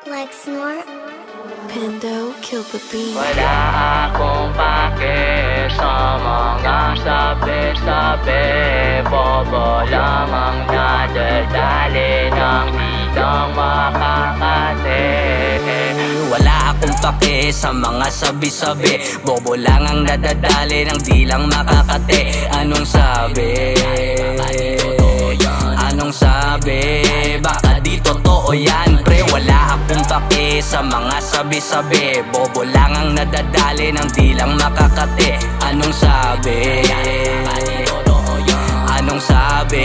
Like snort, Pendo kill the beat. Wala akong pake sa mga sabi-sabi, bobo lamang nadadali ng di lang makakate. Wala akong pake sa mga sabi-sabi, bobo lang ang nadadali ng di lang makakate. Anong sabi? Anong sabi? Baka di totoo yan, pre. Wala akong pake sa mga sabi-sabi, bobo lang ang nadadali ng di lang makakate. Anong sabi? Anong sabi?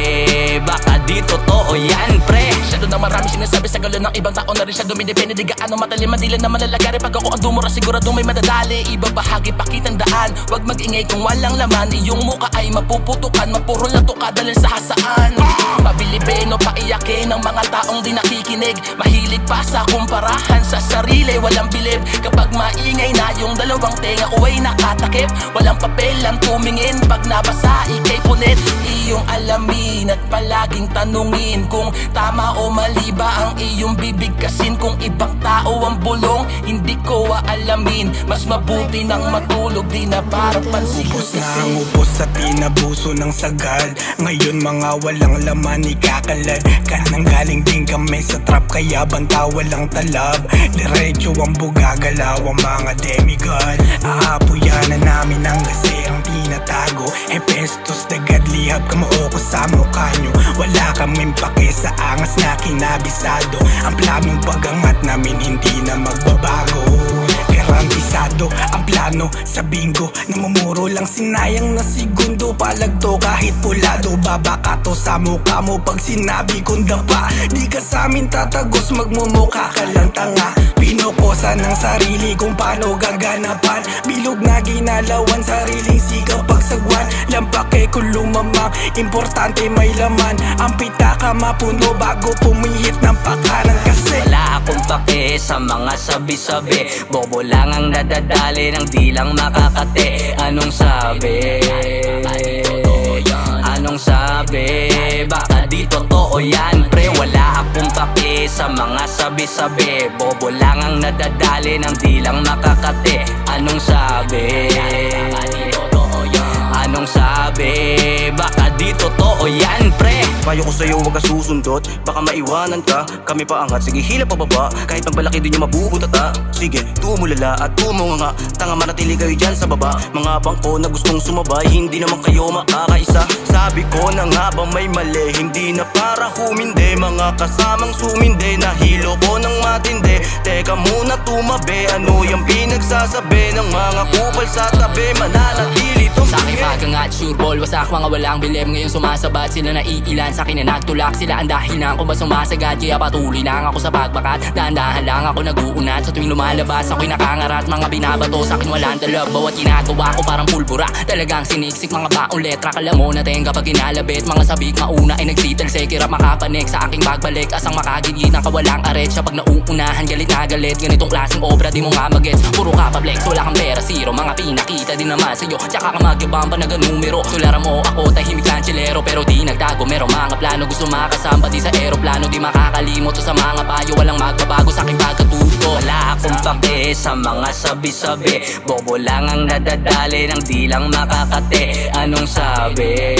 Baka di totoo yan, pre. Masyado na marami sinasabi sa galo ng ibang tao na rin siya dumidepende. Di gaano matalim, madilan na malalagari. Pag ako ang dumura siguradong may madadali. Ibang bahagi pakitang daan, wag mag-ingay kung walang laman. Iyong muka ay mapuputukan, mapuro lang to kadalhin sa hasaan. Pabilibin o paiyakin ng mga taong di nakikinig. Mahilig pa sa kumparahan sa sarili, walang bilib. Kapag maingay na yung dalawang tenga ko ay nakatakip. Walang papel ang tumingin, pag nabasa ikay punit. Iyong alamin at palaging tanungin kung tama o mali ba ang iyong bibigkasin. Kung ibang tao ang bulong, hindi ko aalamin. Mas mabuti nang matulog, di na para pansin. Ubus na ang ubos at tinabuso ng sagad. Ngayon mga walang laman ikakalad. Ka nang galing din kami sa trap, kaya banta walang talab. Diretso ang bugagalaw ang mga demigod. Aapuyan na namin ang gasirang tinatago. Hepestos dagad lihab kamao ko sa mukha nyo. Wala kaming pake sa angas na kinabisado. Ang planong pagangat namin hindi na magbabago. Garantisado ang plano sa bingo. Namumuro lang sinayang na segundo. Palagto kahit pulado, babakato sa mukha mo pag sinabi kong dapa. Di ka sa amin tatagos, magmumukha ka lang tanga. Pinukosa ng sarili kung paano gaganapan. Bilog na ginalawan, sariling sikap pagsagwan. Lampake kung lumamang, importante may laman. Ang pitaka mapuno bago pumihit ng pakanan kasi wala akong pake sa mga sabi-sabi, bobo lang ang nadadali ng di lang makakate. Anong sabi? Anong sabi? Baka di totoo yan, pre. Wala akong pake sa mga sabi-sabi, bobo lang ang nadadali ng di lang makakate. Anong sabi? Anong sabi? Baka di totoo yan, pre. Payo ko sa'yo huwag ka susundot, baka maiwanan ka. Kami pa angat, sige hila pababa. Kahit ang palaki din yung mabubutata. Sige, tumulala at tumunganga. Tanga manatili kayo dyan sa baba. Mga bangko na gustong sumabay, hindi naman kayo makakaisa. Sabi ko na nga ba may mali, hindi na para humindi. Mga kasamang sumindi, nahilo ko ng matindi. Teka muna tumabi, ano yung pinagsasabi ng mga kupal sa tabi? Mananatili sa aking pagkangat, sure ball, wasak mga walang bilib. Ngayon sumasabat, sila naiilan sa akin na nagtulak. Sila ang dahilan kung ba sumasagad, kaya patuloy lang ako sa pagbakat. Dahan-dahan lang ako nag-uunat, sa tuwing lumalabas ako'y nakangarat. Mga binabato sa akin walang talab, bawat ginagawa ko parang pulbura. Talagang siniksik mga baong letra, kala mo natin kapag kinalabit. Mga sabik mauna ay nagsitalsik, kirap makapanik sa aking pagbalik. Asang makagigit ng kawalang aret siya pag nauunahan, galit na galit. Ganitong klaseng obra di mo nga magets. Puro ka pa flex, wala kang pera, zero. Mga pinakita din naman sa'yo, tsaka ka magyabang pa naganumero. Tularan mo ako, tahimik lang chilero, pero di nagtago. Meron mga plano, gusto makasamba di sa aeroplano. Di makakalimot sa mga payo, walang magbabago sa aking pagkatuto. Wala akong pake sa mga sabi-sabi, bobo lang ang nadadali ng di lang makakate. Anong sabi?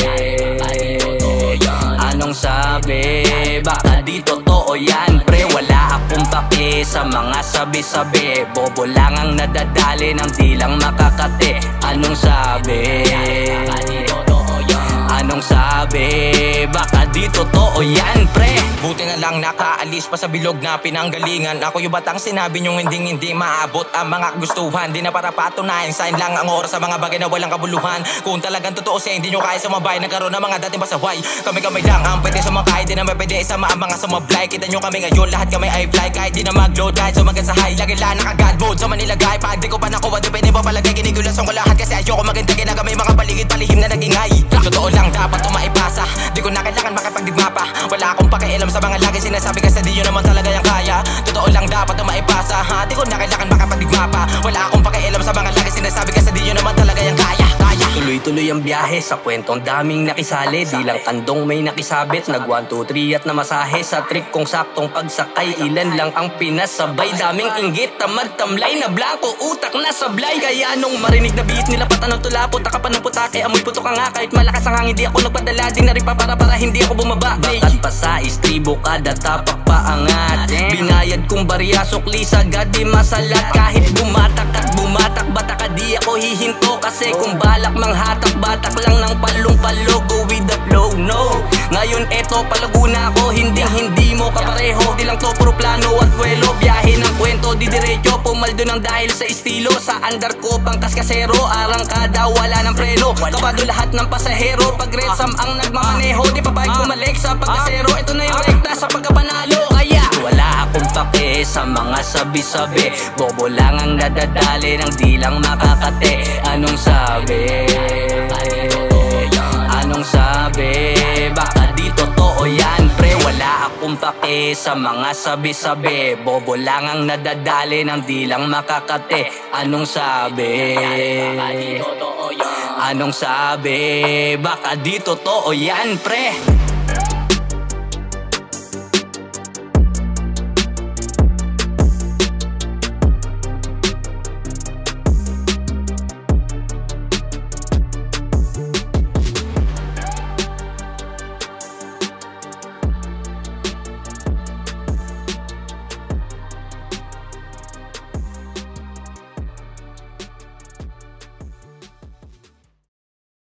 Anong sabi? Baka di totoo yan, pre. Wala akong pake sa mga sabi-sabi, bobo lang ang nadadali ng di lang makakate. Anong sabi? Anong sabi? Baka di totoo yan, pre. Buti na lang nakaalis pa sa bilog na pinanggalingan. Ako yung batang sinabi nyong hindi maabot ang mga gustuhan. Di na para patunayan, sign lang ang oras sa mga bagay na walang kabuluhan. Kung talagang totoo siya, hindi nyo kaya sumabay. Nagkaroon ng mga dating pasaway. Kami lang ang pwede sumakay, di naman pwede isama ang mga sumablay. Kita nyo kami ngayon, lahat kami ay fly. Kahit di na mag-load, kahit sumagat sa high. Lagi lang naka-God mode sa Manila guy. Pag di ko pa nakuha, di pwede pa palagay. Kinigulasong ko lahat kasi ayoko magintagin na kami mga paligid palihim na nag-ingay. Totoo lang dapat maipasa, di ko na kailangan makipagdigma pa. Wala akong pakialam sa mga lagi sinasabi kasi di nyo naman talaga yung kaya. Totoo lang dapat maipasa, di ko na kailangan makipagdigma pa. Wala akong pakialam sa mga lagi sinasabi kasi di nyo naman talaga yung kaya. Tuloy tuloy ang biyahe sa kwentong daming nakisali. Di lang kandong may nakisabit, nag 1, 2, 3 at namasahe. Sa trip kong saktong pagsakay, ilan lang ang pinasabay. Daming inggit, tamad, tamlay na blanco, utak na sablay. Kaya nung marinig na beat nila patanong tula, puta ka pa ng putake, amoy puto ka nga. Kahit malakas ang hangin, di ako nagpadala. Di na rin pa para hindi ako bumaba. Bakat pa sa istribo, kada tapak paangat. Binayad kong barya, sukli sagad, di masalat. Kahit bumatak at bumatak, batak ka di ako hihinto. Kasi kung balak manghatak, batak lang ng palong-palo. Go with the flow, no. Ngayon eto, palago na ako, hindi mo kapareho. Di lang to puro plano at vuelo. Biyahe ng kwento, di diretso, pumaldo ng dahil sa estilo. Sa andar ko, pangkas kasero, arangkada, wala ng preno. Kabado lahat ng pasahero, pag red sam ang nagmamaneho. Di pa bike bumalik sa pagkasero, ito na yung rekta sa pagkapanalo. Kaya wala akong pake sa mga sabi-sabi. Bobo lang ang nadadali ng di lang makakate. Anong sabi? Anong sabi? Baka di totoo yan, pre. Wala akong pake sa mga sabi-sabi. Bobo lang ang nadadali ng di lang makakate. Anong sabi? Anong sabi? Baka di totoo yan, pre.